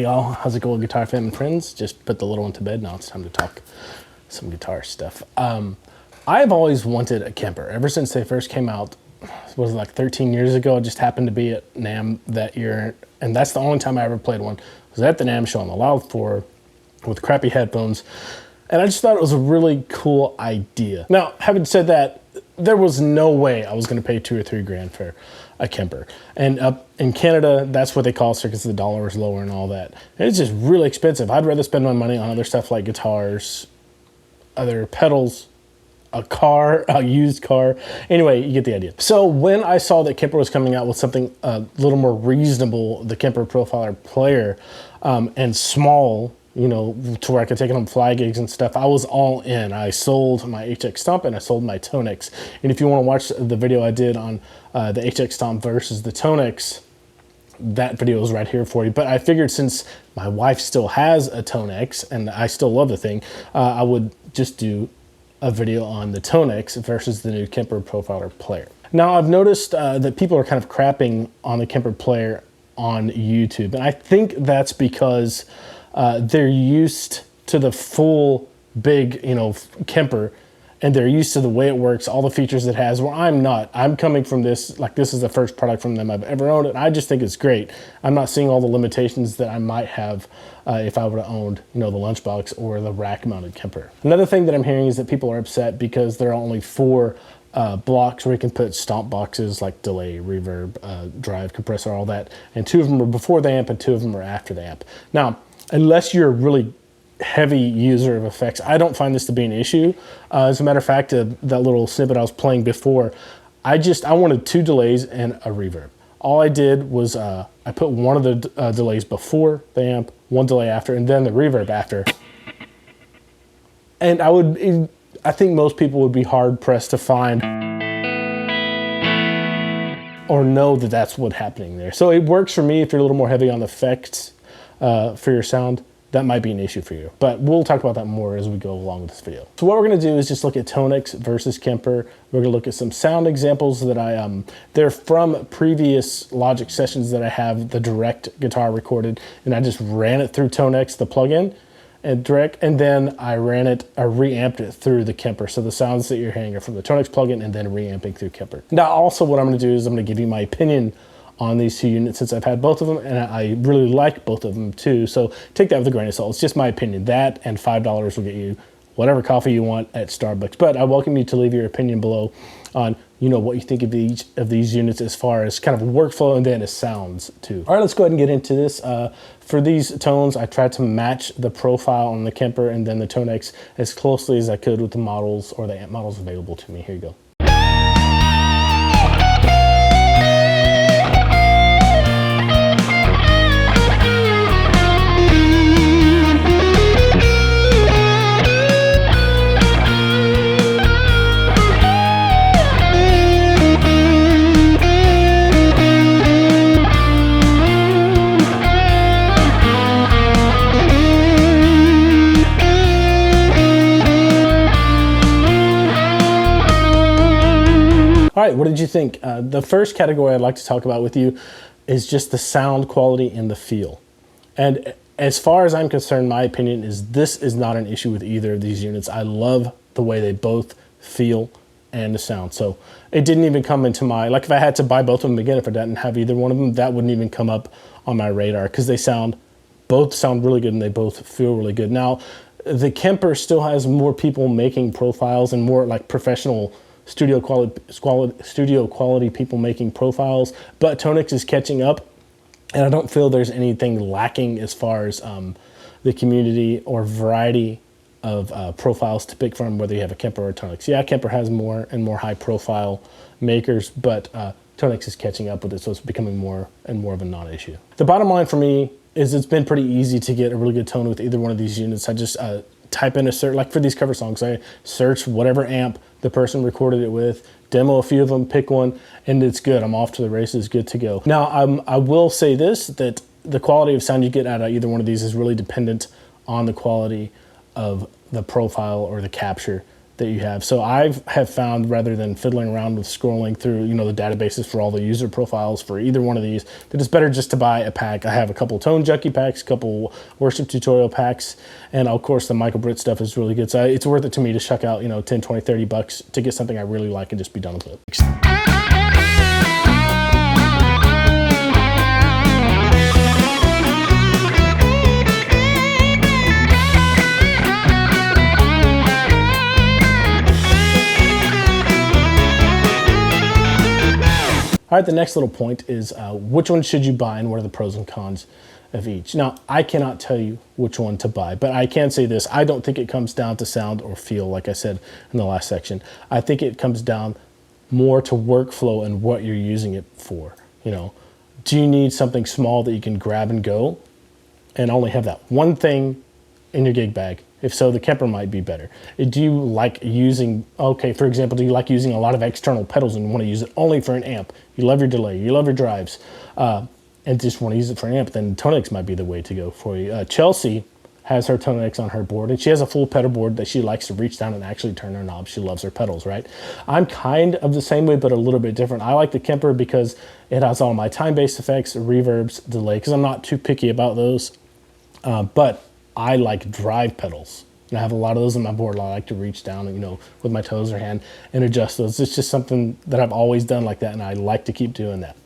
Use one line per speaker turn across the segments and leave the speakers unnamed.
y'all, how's it going, guitar fam and friends? Just put the little one to bed, now it's time to talk some guitar stuff. I've always wanted a Kemper ever since they first came out. Was it like 13 years ago? I just happened to be at NAMM that year, and that's the only time I ever played one. I was at the NAMM show on the Loud 4 with crappy headphones, and I just thought it was a really cool idea. Now, having said that, there was no way I was going to pay $2 or $3 grand for a Kemper. And up in Canada, that's what they call it because the dollar is lower and all that. And it's just really expensive. I'd rather spend my money on other stuff like guitars, other pedals, a car, a used car. Anyway, you get the idea. So when I saw that Kemper was coming out with something a little more reasonable, the Kemper Profiler Player, and small, you know, to where I could take it on fly gigs and stuff, I was all in. I sold my HX Stomp and I sold my Tonex. And if you want to watch the video I did on the HX Stomp versus the Tonex, that video is right here for you. But I figured since my wife still has a Tonex and I still love the thing, I would just do a video on the Tonex versus the new Kemper Profiler Player. Now I've noticed that people are kind of crapping on the Kemper Player on YouTube. And I think that's because they're used to the full big, you know, Kemper, and they're used to the way it works, all the features it has, where I'm not. I'm coming from this, like this is the first product from them I've ever owned, and I just think it's great. I'm not seeing all the limitations that I might have if I would have owned, you know, the Lunchbox or the rack-mounted Kemper. Another thing that I'm hearing is that people are upset because there are only 4 blocks where you can put stomp boxes like delay, reverb, drive, compressor, all that, and 2 of them are before the amp and 2 of them are after the amp. Now, unless you're a really heavy user of effects, I don't find this to be an issue. As a matter of fact, that little snippet I was playing before, I wanted 2 delays and a reverb. All I did was I put one of the delays before the amp, 1 delay after, and then the reverb after. And I think most people would be hard pressed to find or know that that's what's happening there. So it works for me if you're a little more heavy on the effects for your sound. That might be an issue for you, but we'll talk about that more as we go along with this video. So what we're gonna do is just look at Tonex versus Kemper. We're gonna look at some sound examples that they're from previous Logic sessions that I have the direct guitar recorded, and I just ran it through Tonex, the plugin, and direct, and then I reamped it through the Kemper. So the sounds that you're hearing are from the Tonex plugin and then reamping through Kemper. Now also what I'm gonna do is I'm gonna give you my opinion on these 2 units since I've had both of them, and I really like both of them too. So take that with a grain of salt. It's just my opinion. That and $5 will get you whatever coffee you want at Starbucks. But I welcome you to leave your opinion below on, you know, what you think of each of these units as far as kind of workflow and then as sounds too. All right, let's go ahead and get into this. For these tones, I tried to match the profile on the Kemper and then the Tonex as closely as I could with the models or the amp models available to me. Here you go. All right, what did you think? The first category I'd like to talk about with you is just the sound quality and the feel. And as far as I'm concerned, my opinion is this is not an issue with either of these units. I love the way they both feel and the sound. So it didn't even come into my, like if I had to buy both of them again, if I didn't have either one of them, that wouldn't even come up on my radar because both sound really good and they both feel really good. Now, the Kemper still has more people making profiles and more like professional studio quality people making profiles, but Tonex is catching up, and I don't feel there's anything lacking as far as the community or variety of profiles to pick from, whether you have a Kemper or a Tonex. Yeah, Kemper has more and more high profile makers, but Tonex is catching up with it, so it's becoming more and more of a non-issue. The bottom line for me is it's been pretty easy to get a really good tone with either one of these units. I just type in a search, like for these cover songs, I search whatever amp the person recorded it with, demo a few of them, pick one, and it's good. I'm off to the races, good to go. Now, I will say this, that the quality of sound you get out of either one of these is really dependent on the quality of the profile or the capture that you have. So I have found, rather than fiddling around with scrolling through, you know, the databases for all the user profiles for either one of these, that it's better just to buy a pack. I have a couple Tone Junkie packs, a couple worship tutorial packs, and of course the Michael Britt stuff is really good. So it's worth it to me to chuck out, you know, 10, 20, 30 bucks to get something I really like and just be done with it. All right, the next little point is which one should you buy and what are the pros and cons of each? Now, I cannot tell you which one to buy, but I can say this. I don't think it comes down to sound or feel, like I said in the last section. I think it comes down more to workflow and what you're using it for. You know, do you need something small that you can grab and go and only have that one thing in your gig bag? If so, the Kemper might be better. Do you like using, okay, for example, do you like using a lot of external pedals and want to use it only for an amp? You love your delay, you love your drives, and just want to use it for an amp, then Tonex might be the way to go for you. Chelsea has her Tonex on her board, and she has a full pedal board that she likes to reach down and actually turn her knobs. She loves her pedals, right? I'm kind of the same way, but a little bit different. I like the Kemper because it has all my time-based effects, reverbs, delay, because I'm not too picky about those, but I like drive pedals. And I have a lot of those on my board. I like to reach down, you know, with my toes or hand and adjust those. It's just something that I've always done like that, and I like to keep doing that.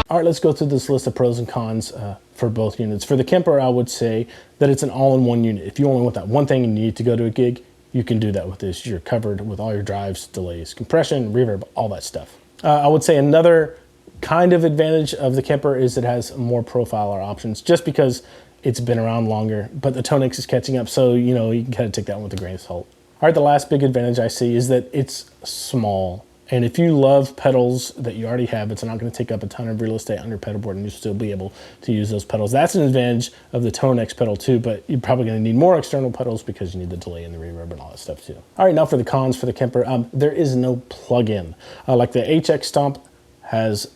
All right, let's go through this list of pros and cons for both units. For the Kemper, I would say that it's an all-in-one unit. If you only want that one thing and you need to go to a gig, you can do that with this. You're covered with all your drives, delays, compression, reverb, all that stuff. I would say another kind of advantage of the Kemper is it has more profiler options just because it's been around longer, but the Tonex is catching up, so you know, you can kind of take that one with a grain of salt. All right, the last big advantage I see is that it's small. And if you love pedals that you already have, it's not going to take up a ton of real estate on your pedal board and you'll still be able to use those pedals. That's an advantage of the Tonex pedal too, but you're probably going to need more external pedals because you need the delay and the reverb and all that stuff too. All right, now for the cons for the Kemper. There is no plug-in. Like the HX Stomp has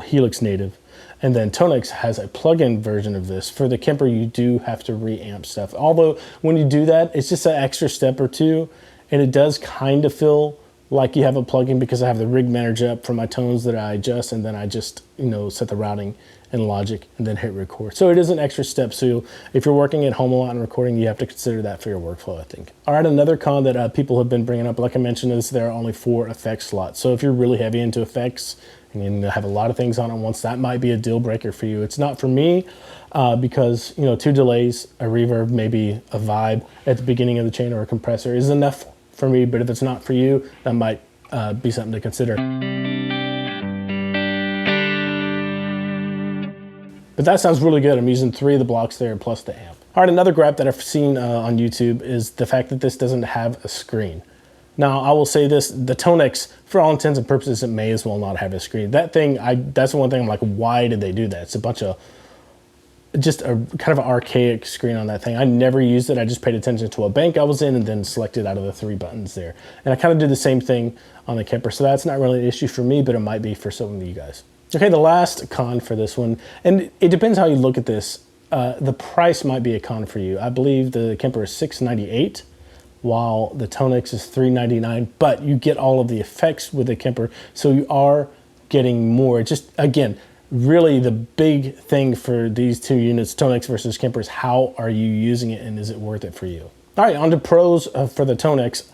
Helix native, and then Tonex has a plug-in version of this. For the Kemper, you do have to reamp stuff. Although when you do that, it's just an extra step or two, and it does kind of feel like you have a plugin because I have the rig manager up for my tones that I adjust, and then I just, you know, set the routing in Logic and then hit record. So it is an extra step. So if you're working at home a lot and recording, you have to consider that for your workflow, I think. All right, another con that people have been bringing up, like I mentioned, is there are only 4 effects slots. So if you're really heavy into effects and you have a lot of things on at once, that might be a deal breaker for you. It's not for me because, you know, 2 delays, a reverb, maybe a vibe at the beginning of the chain or a compressor is enough for me, but if it's not for you, that might be something to consider. But that sounds really good. I'm using 3 of the blocks there plus the amp. All right, another gripe that I've seen on YouTube is the fact that this doesn't have a screen. Now, I will say this, the Tonex, for all intents and purposes, it may as well not have a screen. That thing, that's the one thing I'm like, why did they do that? It's a bunch of, just a kind of an archaic screen on that thing. I never used it. I just paid attention to a bank I was in and then selected out of the 3 buttons there. And I kind of do the same thing on the Kemper. So that's not really an issue for me, but it might be for some of you guys. Okay, the last con for this one, and it depends how you look at this. The price might be a con for you. I believe the Kemper is $698, while the Tonex is $399, but you get all of the effects with the Kemper, so you are getting more. Just, again, really the big thing for these 2 units, Tonex versus Kemper, is how are you using it and is it worth it for you? All right, on to pros for the Tonex.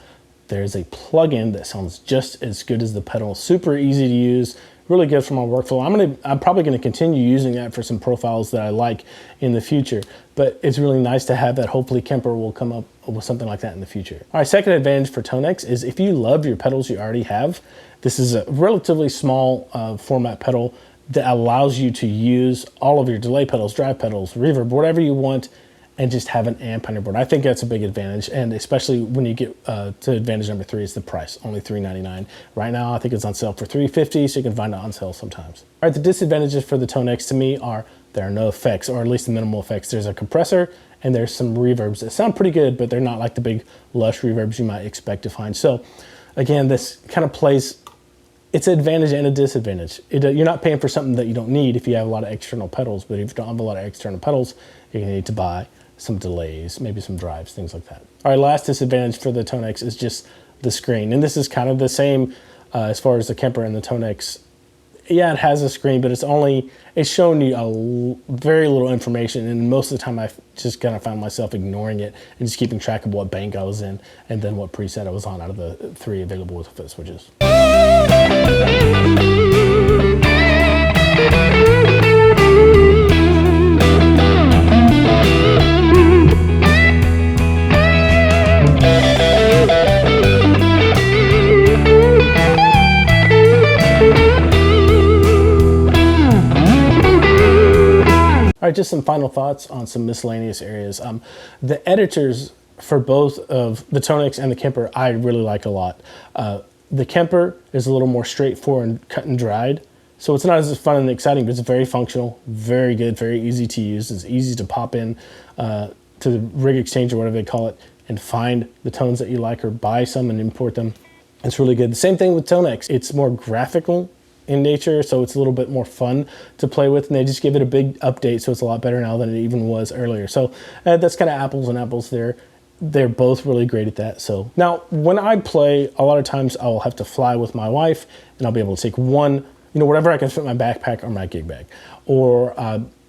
There's a plugin that sounds just as good as the pedal. Super easy to use, really good for my workflow. I'm probably gonna continue using that for some profiles that I like in the future, but it's really nice to have that. Hopefully Kemper will come up with something like that in the future. All right, second advantage for Tonex is if you love your pedals you already have, this is a relatively small format pedal that allows you to use all of your delay pedals, drive pedals, reverb, whatever you want, and just have an amp on your board. I think that's a big advantage, and especially when you get to advantage number 3 is the price, only $399. Right now, I think it's on sale for $350, so you can find it on sale sometimes. All right, the disadvantages for the Tonex to me are there are no effects, or at least the minimal effects. There's a compressor, and there's some reverbs that sound pretty good, but they're not like the big lush reverbs you might expect to find. So again, this kind of plays, it's an advantage and a disadvantage. You're not paying for something that you don't need if you have a lot of external pedals, but if you don't have a lot of external pedals, you're gonna need to buy some delays, maybe some drives, things like that. All right, last disadvantage for the Tonex is just the screen. And this is kind of the same as far as the Kemper and the Tonex. Yeah, it has a screen, but it's showing you very little information. And most of the time I've just kind of found myself ignoring it and just keeping track of what bank I was in and then what preset I was on out of the 3 available with foot switches. All right, just some final thoughts on some miscellaneous areas. The editors for both of the Tonex and the Kemper, I really like a lot. The Kemper is a little more straightforward and cut and dried, so it's not as fun and exciting, but it's very functional, very good, very easy to use. It's easy to pop in to the rig exchange or whatever they call it and find the tones that you like or buy some and import them. It's really good. The same thing with Tonex. It's more graphical in nature, so it's a little bit more fun to play with, and they just give it a big update, so it's a lot better now than it even was earlier. So that's kind of apples and apples there. They're both really great at that. So now when I play, a lot of times I'll have to fly with my wife, and I'll be able to take one, whatever I can fit in my backpack or my gig bag, or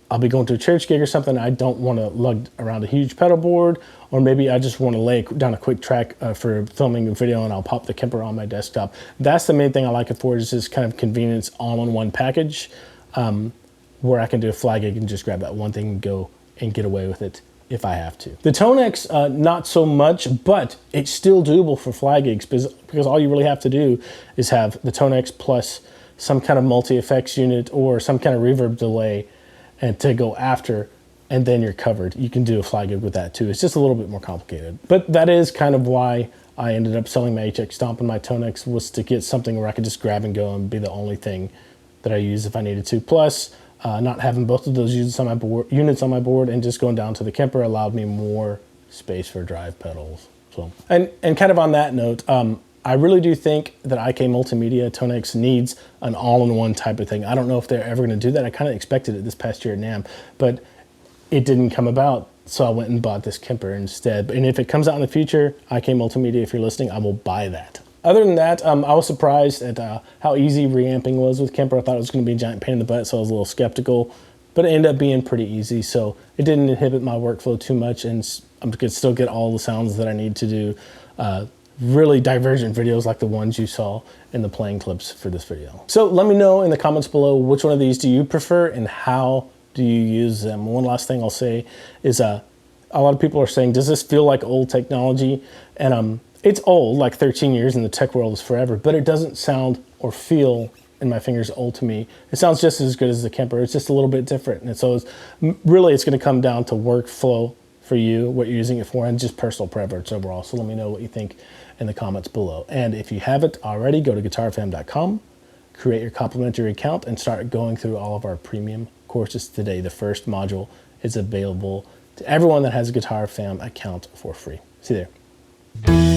I'll be going to a church gig or something. I don't want to lug around a huge pedal board, or maybe I just want to lay down a quick track for filming a video, and I'll pop the Kemper on my desktop. That's the main thing I like it for, is this kind of convenience all-in-one package where I can do a fly gig and just grab that one thing and go and get away with it if I have to. The Tonex, not so much, but it's still doable for fly gigs because all you really have to do is have the Tonex plus some kind of multi-effects unit or some kind of reverb delay and to go after, and then you're covered. You can do a fly gig with that too. It's just a little bit more complicated. But that is kind of why I ended up selling my HX Stomp and my Tonex, was to get something where I could just grab and go and be the only thing that I use if I needed to. Plus, not having both of those units on my board and just going down to the Kemper allowed me more space for drive pedals. So, and kind of on that note, I really do think that IK Multimedia Tonex needs an all-in-one type of thing. I don't know if they're ever going to do that. I kind of expected it this past year at NAMM, but it didn't come about, so I went and bought this Kemper instead. And if it comes out in the future, IK Multimedia, if you're listening, I will buy that. Other than that, I was surprised at how easy reamping was with Kemper. I thought it was going to be a giant pain in the butt, so I was a little skeptical, but it ended up being pretty easy, so it didn't inhibit my workflow too much, and I could still get all the sounds that I need to do. Really divergent videos like the ones you saw in the playing clips for this video. So let me know in the comments below, which one of these do you prefer and how do you use them? One last thing I'll say is a lot of people are saying, does this feel like old technology? And it's old, like 13 years in the tech world is forever, but it doesn't sound or feel in my fingers old to me. It sounds just as good as the Kemper. It's just a little bit different. And so really it's going to come down to workflow for you, what you're using it for, and just personal preference overall. So let me know what you think in the comments below. And if you haven't already, go to guitarfam.com, create your complimentary account, and start going through all of our premium courses today. The first module is available to everyone that has a Guitar Fam account for free. See you there.